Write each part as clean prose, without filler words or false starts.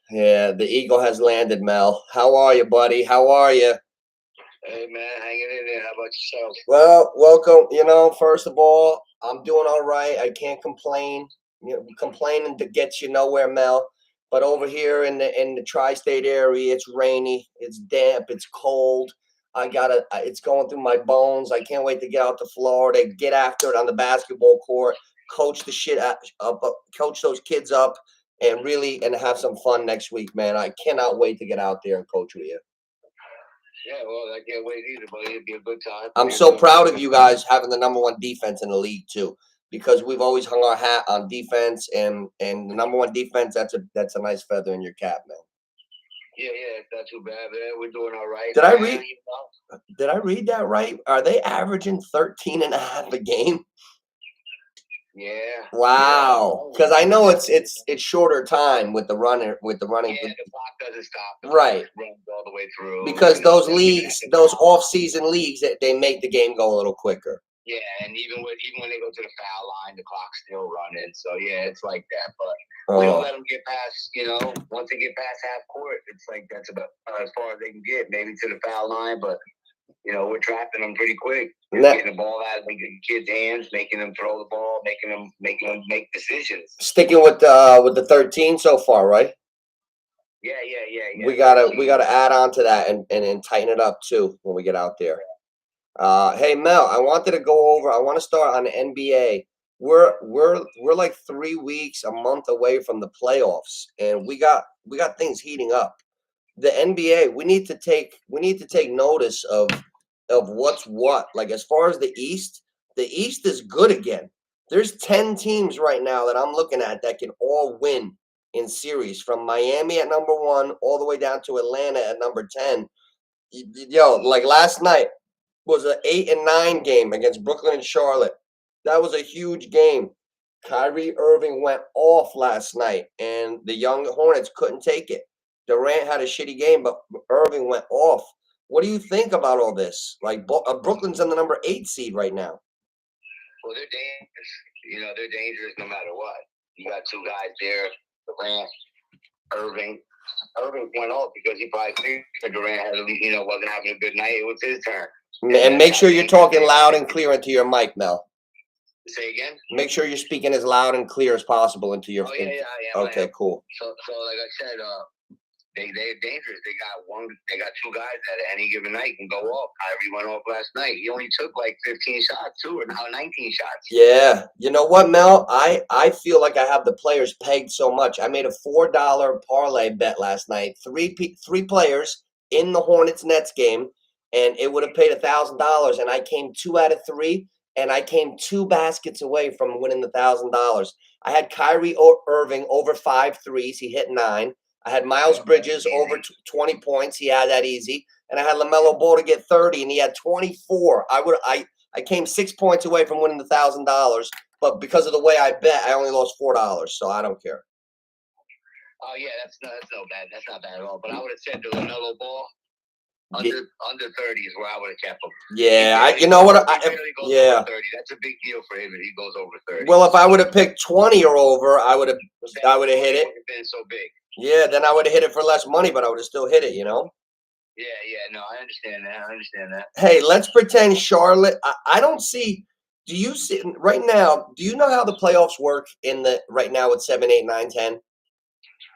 Yeah, the eagle has landed, Mel. How are you, buddy? How are you? Hey man, hanging in there. How about yourself? Well, welcome. First of all, I'm doing all right. I can't complain. Complaining to get you nowhere, Mel. But over here in the tri-state area, it's rainy, it's damp, it's cold. It's going through my bones. I can't wait to get out to Florida, get after it on the basketball court, coach the shit up, coach those kids up, and really and have some fun next week, man. I cannot wait to get out there and coach with you. Yeah, well, I can't wait either, buddy. It'll be a good time. I'm so proud of you guys having the number one defense in the league too, because we've always hung our hat on defense, and the number one defense, that's a nice feather in your cap, man. Yeah, it's not too bad, man. We're doing all right. Did I read? Did I read that right? Are they averaging 13 and a half a game? Yeah. Wow. Because I know it's shorter time with the running. Yeah, the clock doesn't stop. The right. Runs all the way through. Because those leagues, those off-season leagues, they make the game go a little quicker. Yeah, and even when they go to the foul line, the clock's still running. So yeah, it's like that. But we don't let them get past. Once they get past half court, it's like that's about as far as they can get, maybe to the foul line. But we're trapping them pretty quick. Getting the ball out of the kids' hands, making them throw the ball, making them make decisions. Sticking with the 13 so far, right? Yeah. We gotta add on to that and tighten it up too when we get out there. Hey Mel, I want to start on the NBA. We're like 3 weeks, a month away from the playoffs, and we got things heating up. The NBA, we need to take notice of what's what. Like as far as the East is good again. There's 10 teams right now that I'm looking at that can all win in series, from Miami at number 1 all the way down to Atlanta at number 10. Yo, like last night was an 8-9 game against Brooklyn and Charlotte. That was a huge game. Kyrie Irving went off last night, and the young Hornets couldn't take it. Durant had a shitty game, but Irving went off. What do you think about all this? Like Brooklyn's on the number 8 seed right now. Well, they're dangerous. They're dangerous no matter what. You got two guys there, Durant, Irving. Irving went off because he probably figured Durant wasn't having a good night. It was his turn. And make sure you're talking loud and clear into your mic, Mel. Say again? Make sure you're speaking as loud and clear as possible into your. Oh yeah. Okay, cool. So like I said, they're dangerous. They got two guys that at any given night can go off. Kyrie went off last night. He only took like 15 shots too, or now 19 shots. Yeah. You know what, Mel? I feel like I have the players pegged so much. I made a $4 parlay bet last night. Three players in the Hornets Nets game, and it would have paid $1,000. And I came 2 out of 3, and I came 2 baskets away from winning the $1,000. I had Kyrie Irving over 5 threes. He hit 9. I had Miles Bridges over 20 points. He had that easy. And I had LaMelo Ball to get 30, and he had 24. I came 6 points away from winning the $1,000, but because of the way I bet, I only lost $4, so I don't care. Oh yeah, that's no bad. That's not bad at all. But I would have said the LaMelo Ball under 30 is where I would have kept him. Yeah, you know what? Yeah, 30. That's a big deal for him if he goes over 30. Well, if I would have picked 20 or over, I would have hit it. Would have been so big. Yeah, then I would have hit it for less money, but I would have still hit it, Yeah, no, I understand that. Hey, let's pretend Charlotte. I don't see. Do you see right now? Do you know how the playoffs work right now with 7, 8, 9, 10?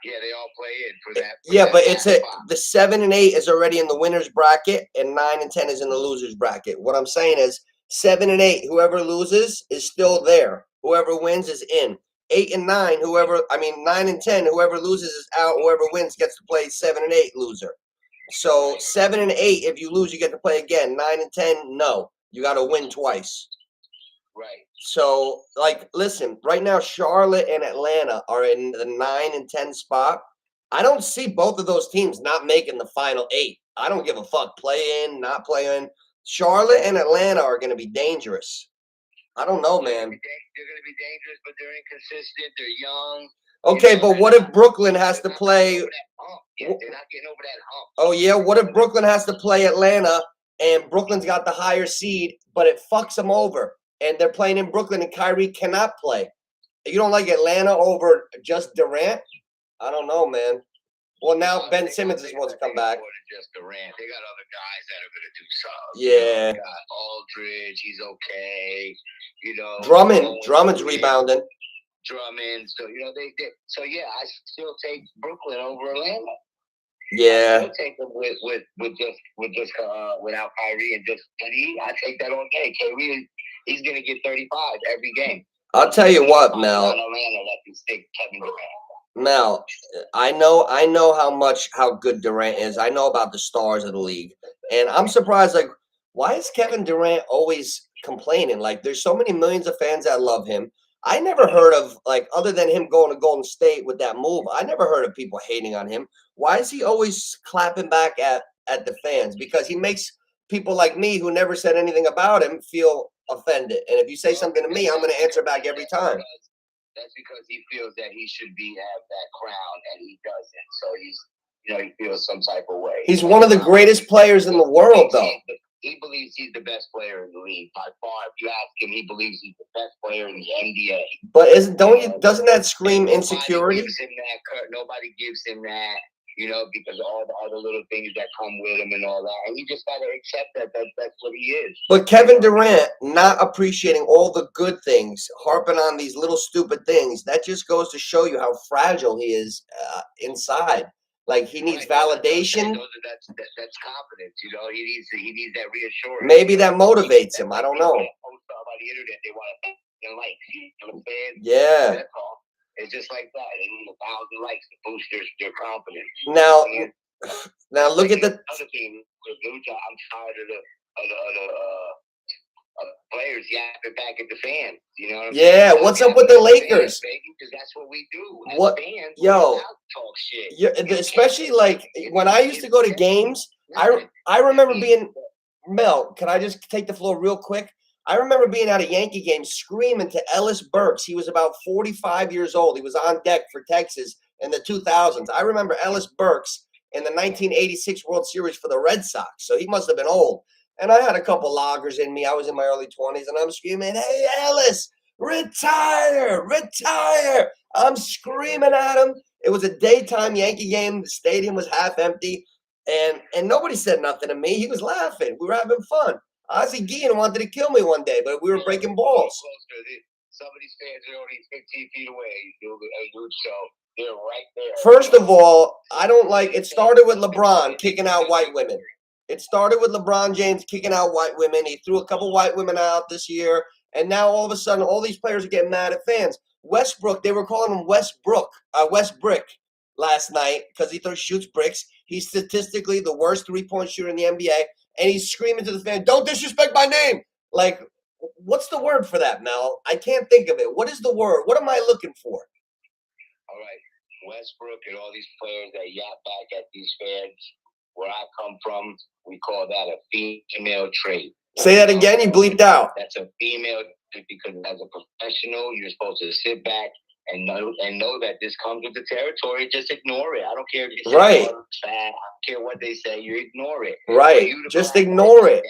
Yeah, they all play in for that. But it's the 7 and 8 is already in the winners bracket, and 9 and 10 is in the losers bracket. What I'm saying is 7 and 8, whoever loses is still there. Whoever wins is in. 8 and 9, 9 and 10, whoever loses is out. Whoever wins gets to play 7 and 8 loser. So 7 and 8, if you lose, you get to play again. 9 and 10, no, you got to win twice. Right. So, listen, right now, Charlotte and Atlanta are in the 9 and 10 spot. I don't see both of those teams not making the final 8. I don't give a fuck. Play in, not play in. Charlotte and Atlanta are going to be dangerous. I don't know, man. They're going to be dangerous, but they're inconsistent. They're young. Okay, but what if Brooklyn has to play? Yeah, they're not getting over that hump. Oh, yeah? What if Brooklyn has to play Atlanta, and Brooklyn's got the higher seed, but it fucks them over, and they're playing in Brooklyn, and Kyrie cannot play? You don't like Atlanta over just Durant? I don't know, man. Well, now Ben Simmons is supposed to come back. More than just Durant. They got other guys that are going to do something. Yeah. You got Aldridge, he's okay. You know, Drummond's rebounding. Drummond. So So yeah, I still take Brooklyn over Atlanta. Yeah. I still take them without Kyrie and just KD. I take that all day. Kyrie, he's going to get 35 every game. I'll tell you what, Mel. Mel, I know how good Durant is. I know about the stars of the league, and I'm surprised. Like, why is Kevin Durant always complaining? Like, there's so many millions of fans that love him. I never heard of, like, other than him going to Golden State with that move, I never heard of people hating on him. Why is he always clapping back at the fans? Because he makes people like me who never said anything about him feel offended. And if you say something to me, I'm going to answer back every time. That's because he feels that he should have that crown, and he doesn't. So he feels some type of way. He's one of the greatest players in the world, though. He believes he's the best player in the league by far. If you ask him, he believes he's the best player in the NBA. But doesn't that scream insecurity? Nobody gives him that. Because of all the little things that come with him and all that. And you just got to accept that's what he is. But Kevin Durant not appreciating all the good things, harping on these little stupid things, that just goes to show you how fragile he is inside. Like, he needs validation. That's confidence, He needs that reassurance. Maybe that motivates him. I don't know. Post on the internet, they want to like. Yeah. That's all. It's just like that. They need 1,000 likes to boost their confidence. Now look at the other thing with Nooch. I'm tired of the players yapping back at the fans. You know what I'm saying? Yeah, what's up with the Lakers? Because that's what we do. What? Fans, talk shit. Especially like when I used to go to games. I remember being Mel. Can I just take the floor real quick? I remember being at a Yankee game screaming to Ellis Burks. He was about 45 years old. He was on deck for Texas in the 2000s. I remember Ellis Burks in the 1986 World Series for the Red Sox. So he must have been old. And I had a couple loggers in me. I was in my early 20s, and I'm screaming, "Hey, Ellis, retire, retire." I'm screaming at him. It was a daytime Yankee game. The stadium was half empty, and nobody said nothing to me. He was laughing. We were having fun. Ozzie Guillen wanted to kill me one day, but we were breaking balls. Some of these fans are only 15 feet away, so they're right there. First of all, I don't like it. Started with LeBron kicking out white women. It started with LeBron James kicking out white women. He threw a couple white women out this year, and now all of a sudden, all these players are getting mad at fans. Westbrook, they were calling him Westbrick last night because he shoots bricks. He's statistically the worst three-point shooter in the NBA. And he's screaming to the fan, "Don't disrespect my name!" Like, what's the word for that, Mel? I can't think of it. What is the word? What am I looking for? All right. Westbrook and all these players that yap back at these fans, where I come from, we call that a female trait. Say that again. You bleeped out. That's a female trait because as a professional, you're supposed to sit back and know that this comes with the territory. Just ignore it. I don't care if you say right. I don't care what they say. You ignore it. Right. Just ignore it.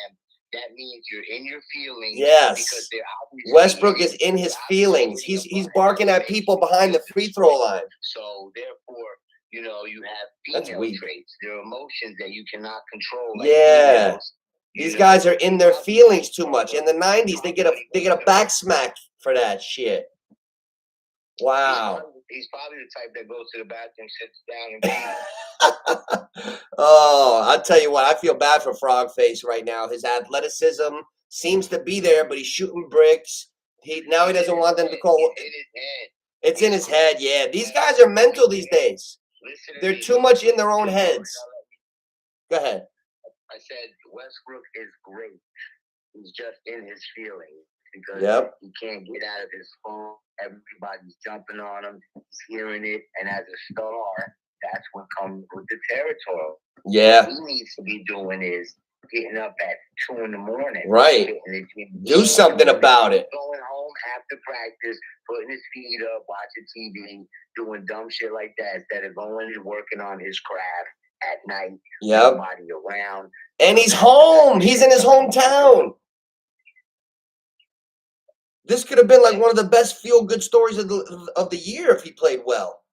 That means you're in your feelings. Yes. Because Westbrook is in his feelings. He's barking at people behind the free throw line. So therefore, you have female traits. There are emotions that you cannot control. Like females. These guys are in their feelings too much. In the 90s, they get a back smack for that shit. Wow. He's probably the type that goes to the bathroom, sits down, and games. Oh, I'll tell you what. I feel bad for Frogface right now. His athleticism seems to be there, but he's shooting bricks. Now he doesn't want them to call. It's in his head. It's in his head, yeah. These guys are mental these days. They're too much in their own heads. Go ahead. I said Westbrook is great. He's just in his feelings. Because he can't get out of his phone. Everybody's jumping on him. He's hearing it. And as a star, that's what comes with the territory. Yeah. What he needs to be doing is getting up at 2 in the morning. Right. Do something about it. Going home after practice, putting his feet up, watching TV, doing dumb shit like that instead of going and working on his craft at night. Yep. Nobody around. And he's home. He's in his hometown. This could have been like one of the best feel-good stories of the year if he played well.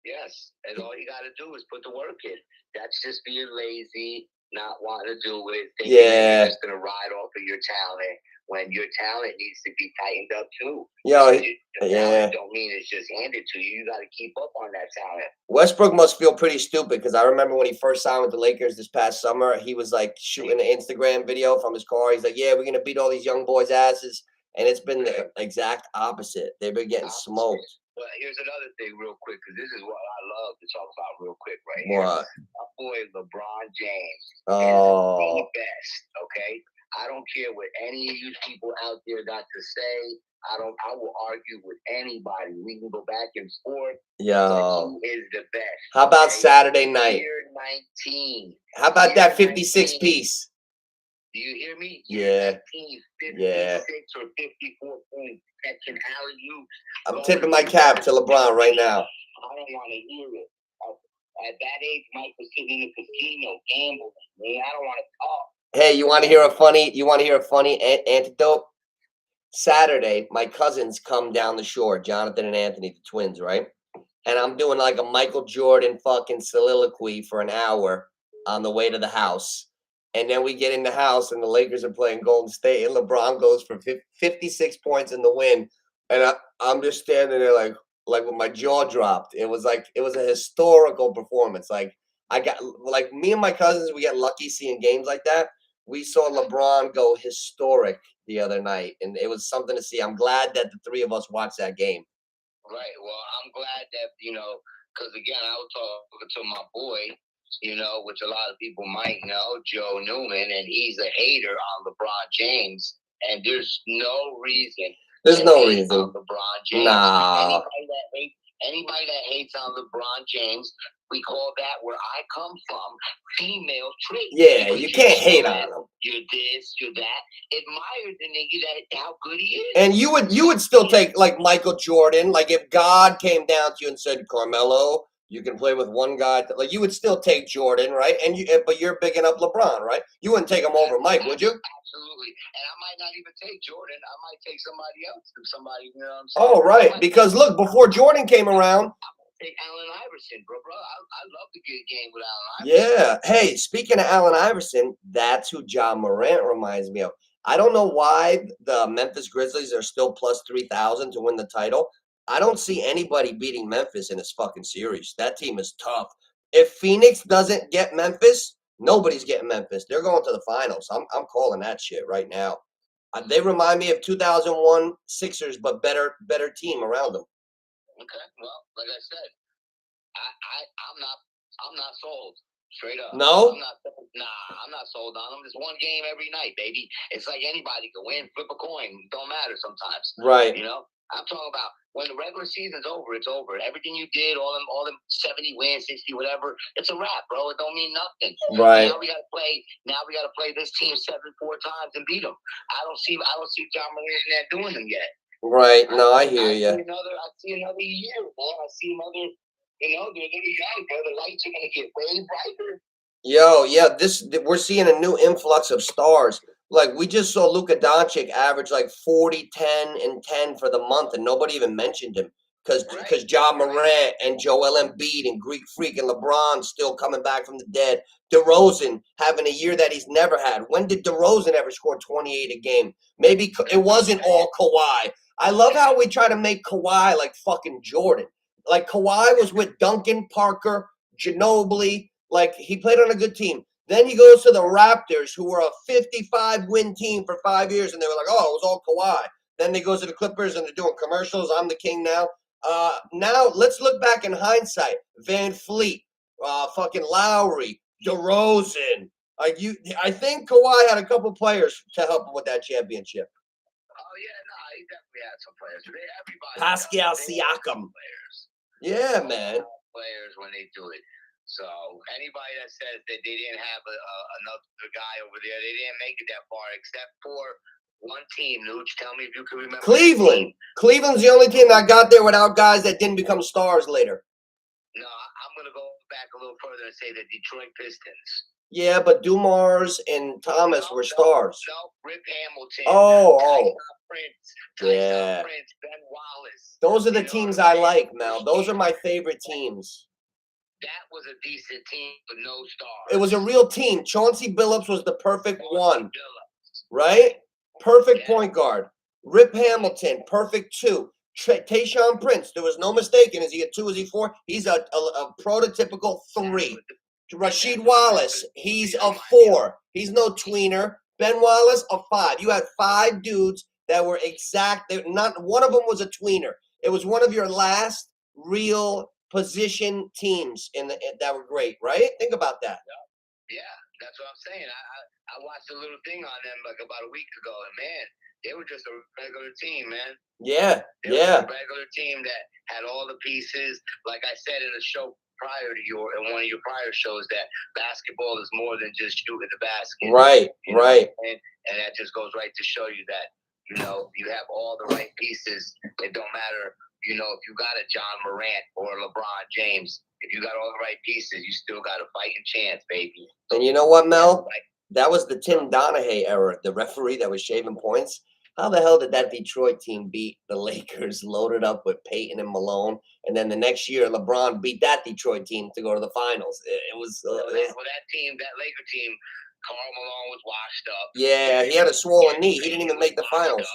Yes, and all you got to do is put the work in. That's just being lazy, not wanting to do it, thinking that you're just going to ride off of your talent when your talent needs to be tightened up too. Talent don't mean it's just handed to you. You got to keep up on that talent. Westbrook must feel pretty stupid because I remember when he first signed with the Lakers this past summer, he was like shooting an Instagram video from his car. He's like, "Yeah, we're gonna beat all these young boys' asses," and it's been the exact opposite. They've been getting smoked. But here's another thing, real quick, because this is what I love to talk about, real quick, right here. What? My boy LeBron James is the best. Okay. I don't care what any of you people out there got to say. I will argue with anybody. We can go back and forth. Yo. He is the best. How about Saturday night? Year 19. How about that 56 piece? Do you hear me? Yeah. 19, 56 or 54 points. Catching alley-oops. I'm tipping my cap to LeBron right now. I don't want to hear it. At that age, Mike was sitting in the casino gambling. Man, I don't want to talk. Hey, you want to hear a funny anecdote? Saturday, my cousins come down the shore, Jonathan and Anthony, the twins, right? And I'm doing like a Michael Jordan fucking soliloquy for an hour on the way to the house. And then we get in the house and the Lakers are playing Golden State and LeBron goes for 56 points in the win. And I'm just standing there like with my jaw dropped. It was a historical performance. Like me and my cousins, we get lucky seeing games like that. We saw LeBron go historic the other night, and it was something to see. I'm glad that the three of us watched that game. Right. Well, I'm glad that, because again, I was talking to my boy, which a lot of people might know, Joe Newman, and he's a hater on LeBron James, and there's no reason. There's no reason. On LeBron James. Nah. Anybody that hates on LeBron James, we call that where I come from female trait. Yeah, you can't hate on him. You're this, you're that. Admire the nigga that how good he is. And you would still take like Michael Jordan. Like if God came down to you and said, Carmelo, you can play with one guy. Like you would still take Jordan, right? But you're bigging up LeBron, right? You wouldn't take him over Mike, would you? Absolutely. And I might not even take Jordan. I might take somebody else. Somebody, you know what I'm saying? Oh, right. Because look, before Jordan came around. Take Allen Iverson, bro. I love the good game with Allen Iverson. Yeah. Hey, speaking of Allen Iverson, that's who John Morant reminds me of. I don't know why the Memphis Grizzlies are still plus 3,000 to win the title. I don't see anybody beating Memphis in this fucking series. That team is tough. If Phoenix doesn't get Memphis, nobody's getting Memphis. They're going to the finals. I'm calling that shit right now. They remind me of 2001 Sixers, but better team around them. Okay, well, like I said, I'm not sold. Straight up. No? I'm not sold on them. It's one game every night, baby. It's like anybody can win, flip a coin. Don't matter sometimes. Right. I'm talking about when the regular season's over, it's over. Everything you did, all them 70 wins, 60, whatever, it's a wrap, bro. It don't mean nothing. Right. Now we gotta play this team 4 times and beat them. I don't see John Morant doing them yet. Right. No, I hear you. I see another year, man. I see another. They're really young, bro. The lights are gonna get way brighter. Yo, yeah, we're seeing a new influx of stars. Like we just saw Luka Doncic average like 40, 10, and 10 for the month, and nobody even mentioned him because John Morant and Joel Embiid and Greek Freak and LeBron still coming back from the dead. DeRozan having a year that he's never had. When did DeRozan ever score 28 a game? Maybe it wasn't all Kawhi. I love how we try to make Kawhi like fucking Jordan. Like Kawhi was with Duncan, Parker, Ginobili. Like he played on a good team. Then he goes to the Raptors, who were a 55-win team for 5 years, and they were like, "Oh, it was all Kawhi." Then they goes to the Clippers, and they're doing commercials. I'm the king now. Now let's look back in hindsight. Van Fleet, fucking Lowry, DeRozan. I think Kawhi had a couple players to help him with that championship. Oh yeah, no, he definitely had some players. Everybody. Pascal Siakam. Yeah, man. Players when they do it. So anybody that says that they didn't have another guy over there, they didn't make it that far, except for one team. Nooch, tell me if you can remember. Cleveland. Cleveland's the only team that got there without guys that didn't become stars later. No, I'm going to go back a little further and say the Detroit Pistons. Yeah, but Dumars and Thomas were stars. No, Rip Hamilton. Oh. Tyson Prince, Ben Wallace. Those are the teams I like, Mel. Those are my favorite teams. That was a decent team with no stars. It was a real team. Chauncey Billups was the perfect one, right? Perfect point guard. Rip Hamilton, perfect 2. Tayshaun Prince, there was no mistaking. Is he a 2? Is he 4? He's a prototypical 3. Rasheed Wallace, he's a 4. He's no tweener. Ben Wallace, a 5. You had 5 dudes that were exact. Not one of them was a tweener. It was one of your last real position teams that were great, right? Think about that. Yeah, that's what I'm saying. I watched a little thing on them like about a week ago, and man, they were just a regular team, man. Yeah, they were a regular team that had all the pieces. Like I said in a show prior to in one of your prior shows, that basketball is more than just shooting the basket. Right, right. And that just goes right to show you that, you have all the right pieces. It don't matter, if you got a John Morant or LeBron James, if you got all the right pieces, you still got a fighting chance, baby. And you know what, Mel? That was the Tim Donaghy era, the referee that was shaving points. How the hell did that Detroit team beat the Lakers, loaded up with Peyton and Malone, and then the next year LeBron beat that Detroit team to go to the finals? It was that team, that Laker team, Karl Malone was washed up. Yeah, he had a swollen knee. He didn't even make the finals.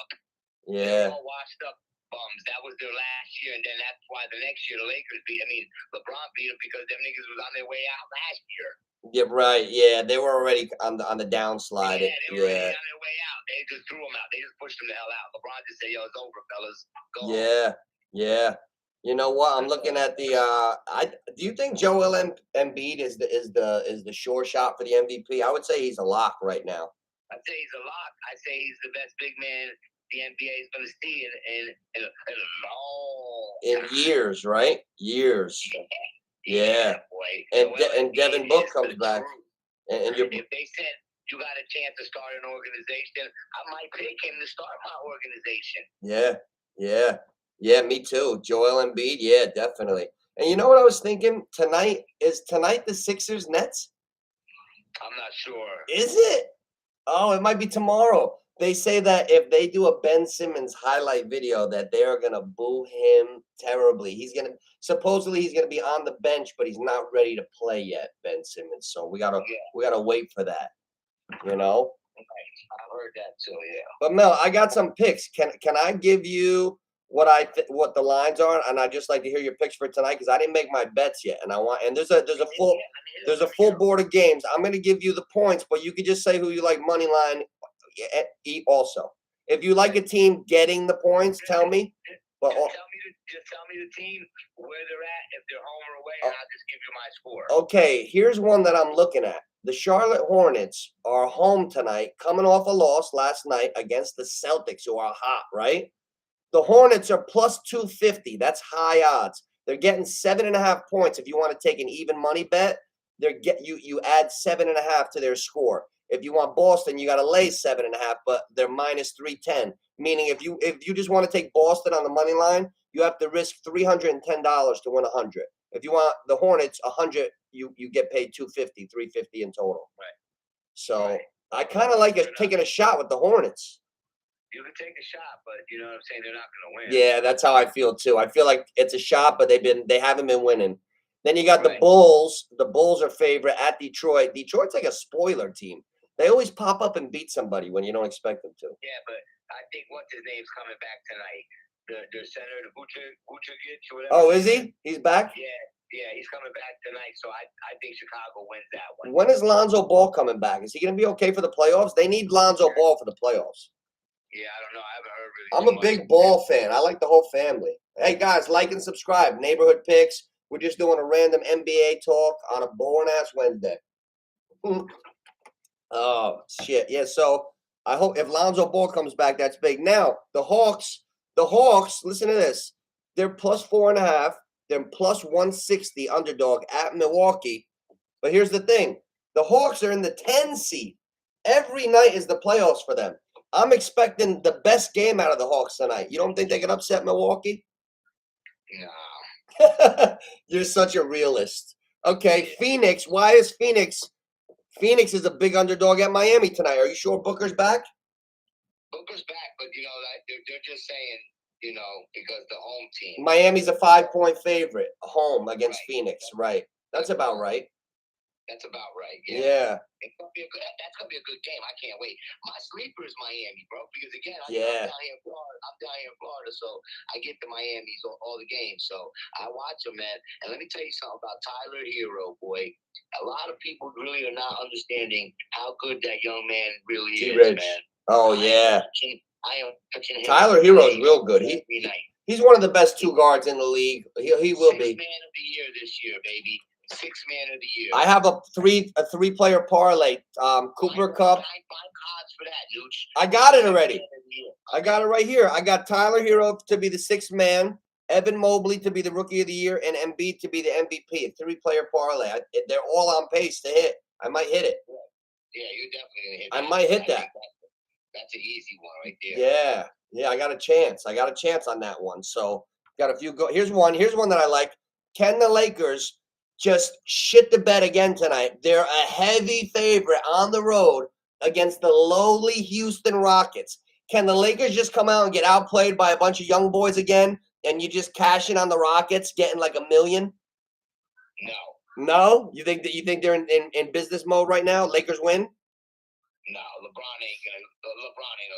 Yeah, all washed up bums. That was their last year, and then that's why the next year the Lakers beat. LeBron beat them because them niggas was on their way out last year. Yeah, right. Yeah, they were already on the downslide. Yeah, they were already on their way out. They just threw them out. They just pushed them the hell out. LeBron just said, "Yo, it's over, fellas. Go home." Yeah. You know what? I'm looking at the. Do you think Joel Embiid is the sure shot for the MVP? I would say he's a lock right now. I'd say he's a lock. I'd say he's the best big man the NBA is going to see in a long years, right? Years. Yeah. Boy. And Devin Book comes back. And if they said you got a chance to start an organization, I might pick him to start my organization. Yeah, me too. Joel Embiid, yeah, definitely. And you know what I was thinking? Is tonight the Sixers Nets? I'm not sure. Is it? Oh, it might be tomorrow. They say that if they do a Ben Simmons highlight video, that they are gonna boo him terribly. Supposedly he's gonna be on the bench, but he's not ready to play yet, Ben Simmons. So we gotta wait for that. I've heard that too. Yeah. But Mel, I got some picks. Can I give you what the lines are? And I just like to hear your picks for tonight because I didn't make my bets yet, and there's a full board of games. I'm gonna give you the points, but you could just say who you like money line. Also, if you like a team getting the points, tell me. But just tell me the team where they're at, if they're home or away, and I'll just give you my score. Okay, here's one that I'm looking at. The Charlotte Hornets are home tonight, coming off a loss last night against the Celtics, who are hot, right? The Hornets are plus 250. That's high odds. They're getting 7.5 points. If you want to take an even money bet, you add 7.5 to their score. If you want Boston, you got to lay 7.5, but they're minus 310. Meaning, if you just want to take Boston on the money line, you have to risk $310 to win 100. If you want the Hornets 100, you get paid 250, 350 in total. Right. So I kind of like taking a shot with the Hornets. You can take a shot, but you know what I'm saying, they're not going to win. Yeah, that's how I feel too. I feel like it's a shot, but they haven't been winning. Then you got the Bulls. The Bulls are favorite at Detroit. Detroit's like a spoiler team. They always pop up and beat somebody when you don't expect them to. Yeah, but I think what's his name's coming back tonight. The center, the Vucevic or whatever. Oh, is he? He's back? Yeah, he's coming back tonight. So I think Chicago wins that one. When is Lonzo Ball coming back? Is he going to be okay for the playoffs? They need Lonzo Ball for the playoffs. Yeah, I don't know. I haven't heard really. I'm a big Ball fan. I like the whole family. Hey, guys, like and subscribe. Neighborhood Picks. We're just doing a random NBA talk on a boring-ass Wednesday. Oh, shit. Yeah, so I hope if Lonzo Ball comes back, that's big. Now, the Hawks, listen to this. They're plus 4.5. They're plus 160 underdog at Milwaukee. But here's the thing. The Hawks are in the 10 seed. Every night is the playoffs for them. I'm expecting the best game out of the Hawks tonight. You don't think they can upset Milwaukee? No. You're such a realist. Okay, Phoenix. Why is Phoenix Phoenix is a big underdog at Miami tonight. Are you sure Booker's back? Booker's back, but they're just saying, because the home team. Miami's a 5-point favorite, home against Phoenix. Right. That's about right. That's about right. Yeah. That's gonna be a good game. I can't wait. My sleeper is Miami, bro. Because again, I'm down here in Florida. So I get the Miami's all the games. So I watch them, man. And let me tell you something about Tyler Hero, boy. A lot of people really are not understanding how good that young man really is, man. Oh yeah. I am touching him. Tyler Hero's real good. He's one of the best 2 guards in the league. He will be. 6th man of the year this year, baby. 6th man of the year. I have a 3-player parlay. Cooper Cup. Find odds for that, Nooch. I got it already. I got it right here. I got Tyler Hero to be the 6th man, Evan Mobley to be the Rookie of the Year, and Embiid to be the MVP. A 3-player parlay. They're all on pace to hit. I might hit it. Yeah, you're definitely gonna hit. I might hit that. That's an easy one right there. Yeah. I got a chance. On that one. So got a few. Here's one that I like. Can the Lakers just shit the bed again tonight? They're a heavy favorite on the road against the lowly Houston Rockets. Can the Lakers just come out and get outplayed by a bunch of young boys again, and you just cash in on the Rockets, getting like $1 million? No. You think they're in business mode right now? Lakers win? No, LeBron ain't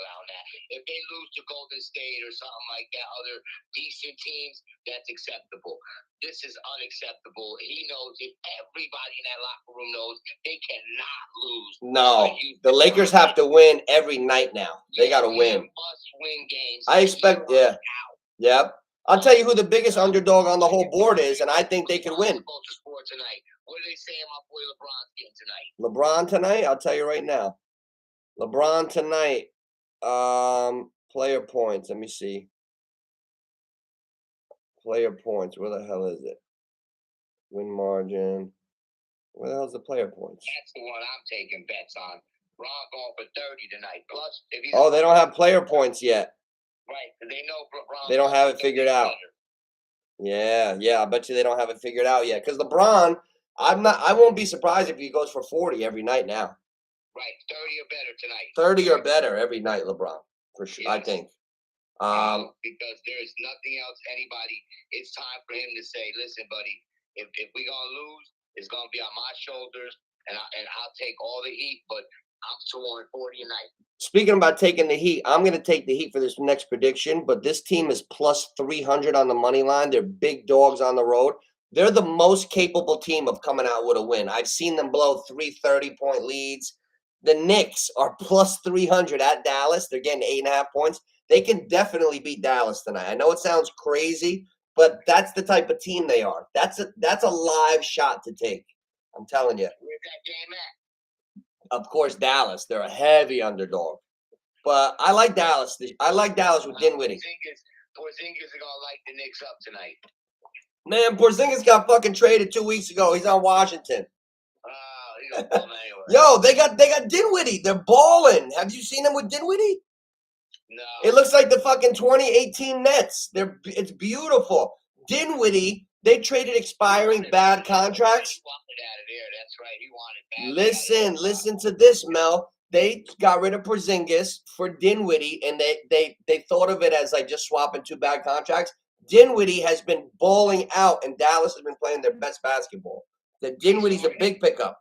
allowing that. If they lose to Golden State or something like that, other decent teams, that's acceptable. This is unacceptable. He knows it. Everybody in that locker room knows they cannot lose. No, the Lakers have to win every night now. They got to win. Must-win games. I expect, Yep. I'll tell you who the biggest underdog on the whole board is, and I think they could win. Tonight. What are they saying my boy LeBron's getting tonight? LeBron tonight? I'll tell you right now. LeBron tonight, player points. Let me see. Player points. Where the hell is it? Win margin. Where the hell's the player points? That's the one I'm taking bets on. Ron going for 30 tonight. Plus, they don't have player points yet. Right. They know LeBron. They don't have it figured out. Yeah. I bet you they don't have it figured out yet. Because LeBron, I won't be surprised if he goes for 40 every night now. Right, 30 or better tonight. 30 or better every night, LeBron, for sure. Yes. I think. Because there's nothing else. It's time for him to say, "Listen, buddy, if we gonna lose, it's gonna be on my shoulders, and I'll take all the heat. But I'm scoring 40 a night." Speaking about taking the heat, I'm going to take the heat for this next prediction. But this team is plus 300 on the money line. They're big dogs on the road. They're the most capable team of coming out with a win. I've seen them blow 3 30-point leads. The Knicks are plus 300 at Dallas. They're getting 8.5 points. They can definitely beat Dallas tonight. I know it sounds crazy, but that's the type of team they are. That's a live shot to take. I'm telling you. Where's that game at? Of course, Dallas. They're a heavy underdog. But I like Dallas. I like Dallas with Dinwiddie. Porzingis is going to light the Knicks up tonight. Man, Porzingis got fucking traded 2 weeks ago. He's on Washington. Yo, they got Dinwiddie. They're balling. Have you seen them with Dinwiddie? No. It looks like the fucking 2018 Nets. It's beautiful. Dinwiddie, they traded expiring bad contracts. He wanted out of there. That's right. He wanted bad. Listen to this, Mel. They got rid of Porzingis for Dinwiddie, and they thought of it as like just swapping 2 bad contracts. Dinwiddie has been balling out, and Dallas has been playing their best basketball. The Dinwiddie's a big pickup.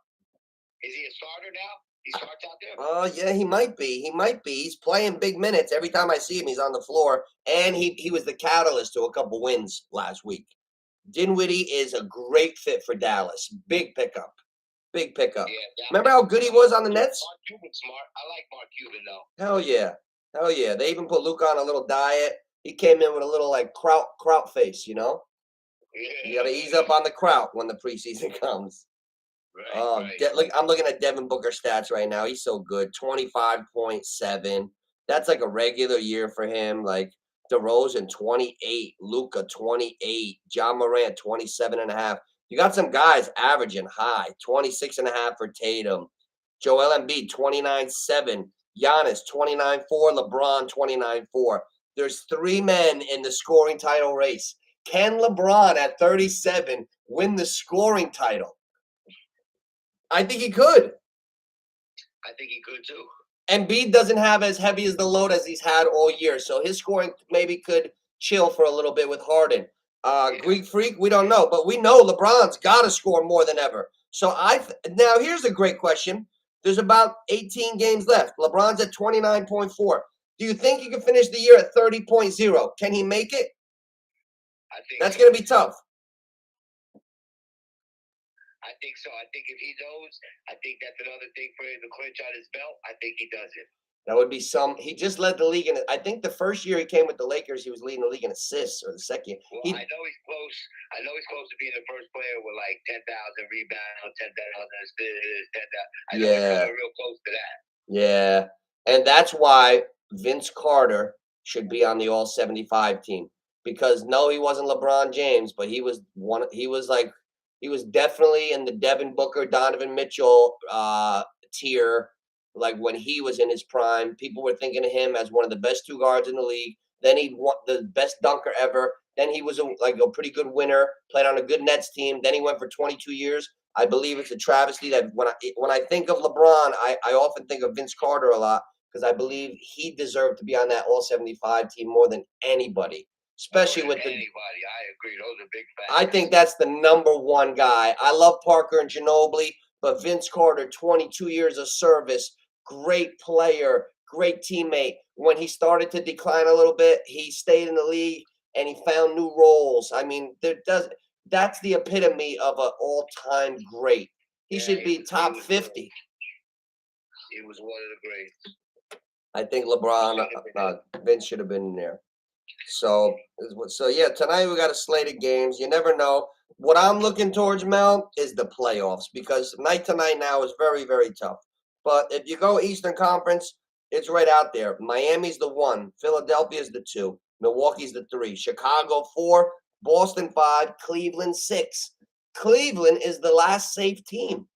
Is he a starter now? He starts out there? Oh, yeah, he might be. He's playing big minutes. Every time I see him, he's on the floor. And he was the catalyst to a couple wins last week. Dinwiddie is a great fit for Dallas. Big pickup. Yeah, remember how good he was on the Nets? Mark Cuban's smart. I like Mark Cuban, though. Hell yeah. They even put Luka on a little diet. He came in with a little, like, kraut face, you know? Yeah. You got to ease up on the kraut when the preseason comes. Right. Look, I'm looking at Devin Booker stats right now. He's so good. 25.7. That's like a regular year for him. Like DeRozan, 28. Luka, 28. John Morant, 27.5. You got some guys averaging high. 26.5 for Tatum. Joel Embiid, 29.7. Giannis, 29.4. LeBron, 29.4. There's 3 men in the scoring title race. Can LeBron at 37 win the scoring title? I think he could. I think he could too. Embiid doesn't have as heavy as the load as he's had all year, so his scoring maybe could chill for a little bit with Harden. Greek Freak, we don't know, but we know LeBron's got to score more than ever. So now here's a great question. There's about 18 games left. LeBron's at 29.4. Do you think he can finish the year at 30.0? Can he make it? I think that's going to be tough. I think so. I think if he knows, I think that's another thing for him to clinch on his belt. I think he does it. That would be he just led the league in it. I think the first year he came with the Lakers, he was leading the league in assists, or the second. Well, I know he's close. I know he's close to being the first player with like 10,000 rebounds, 10,000 assists, 10,000. I know he's coming real close to that. Yeah, and that's why Vince Carter should be on the All 75 team, because no, he wasn't LeBron James, but he was one. He was definitely in the Devin Booker, Donovan Mitchell tier. Like when he was in his prime, people were thinking of him as one of the best two guards in the league. Then he won the best dunker ever. Then he was a pretty good winner, played on a good Nets team. Then he went for 22 years. I believe it's a travesty that when I think of LeBron, I often think of Vince Carter a lot, because I believe he deserved to be on that All 75 team more than anybody, especially with anybody. I agree. Those are big facts. I think that's the number one guy. I love Parker and Ginobili, but Vince Carter, 22 years of service, great player, great teammate. When he started to decline a little bit, he stayed in the league and he found new roles. I mean, that's the epitome of an all-time great. He should be top 50. He was one of the greats. I think LeBron, Vince should have been in there. So yeah, tonight we got a slate of games. You never know. What I'm looking towards, Mel, is the playoffs, because night to night now is very, very tough. But if you go Eastern Conference, it's right out there. Miami's the 1, Philadelphia's the 2, Milwaukee's the 3, Chicago 4, Boston 5, Cleveland 6. Cleveland is the last safe team.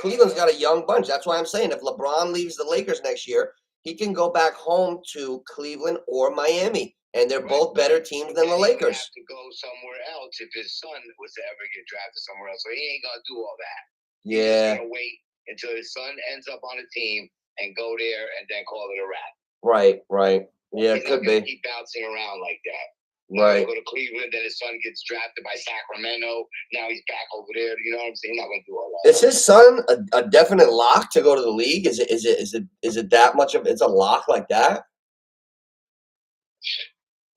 Cleveland's got a young bunch. That's why I'm saying if LeBron leaves the Lakers next year, he can go back home to Cleveland or Miami, and they're both better teams than the Lakers. He have to go somewhere else if his son was to ever get drafted somewhere else. So he ain't gonna do all that. He's just gonna wait until his son ends up on a team and go there and then call it a wrap. Right. Yeah, he's could not gonna be. keep bouncing around like that. Right. Go to Cleveland, then his son gets drafted by Sacramento. Now he's back over there. You know what I'm saying? He's not gonna do all that. Is his son a definite lock to go to the league? Is it that much of it's a lock like that?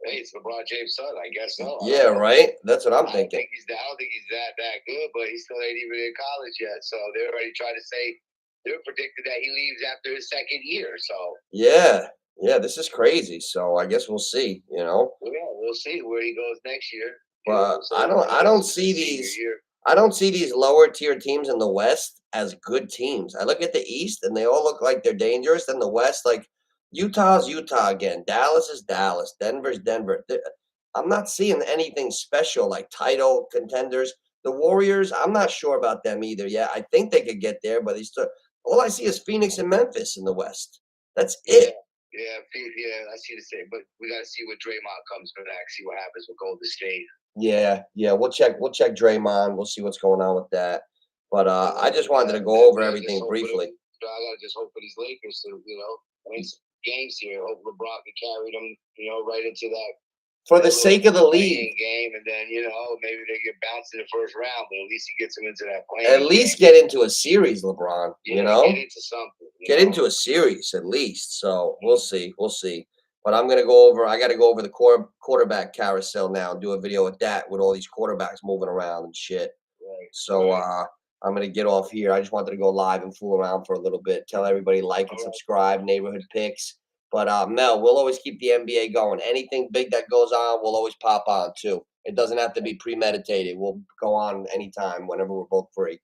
Hey, it's LeBron James' son. I guess so. Yeah, right. That's what I'm thinking. I don't think he's that good, but he still ain't even in college yet. So they're already trying to say they're predicted that he leaves after his second year. So yeah, this is crazy. So I guess we'll see. You know. Yeah, we'll see where he goes next year. But I don't see these lower tier teams in the West as good teams. I look at the East and they all look like they're dangerous. In the West, like Utah's Utah again. Dallas is Dallas. Denver's Denver. I'm not seeing anything special like title contenders. The Warriors, I'm not sure about them either yet. I think they could get there, but all I see is Phoenix and Memphis in the West. That's it. Yeah, I see the same. But we got to see what Draymond comes back, see what happens with Golden State. Yeah, we'll check Draymond. We'll see what's going on with that. But I just wanted to go over everything briefly. I gotta just hope for these Lakers to, win some games here. Hope LeBron can carry them, right into that. For the sake of the league. Game, and then maybe they get bounced in the first round, but at least he gets them into that playing. At least get into a series, LeBron. Get into something. Get into a series at least. So we'll see. But I got to go over the quarterback carousel now and do a video with that, with all these quarterbacks moving around and shit. Right. So I'm going to get off here. I just wanted to go live and fool around for a little bit. Tell everybody like and subscribe, neighborhood picks. But Mel, we'll always keep the NBA going. Anything big that goes on, we'll always pop on too. It doesn't have to be premeditated. We'll go on anytime, whenever we're both free.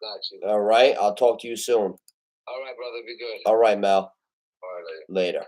Got you. All right. I'll talk to you soon. All right, brother. Be good. All right, Mel. All right, later.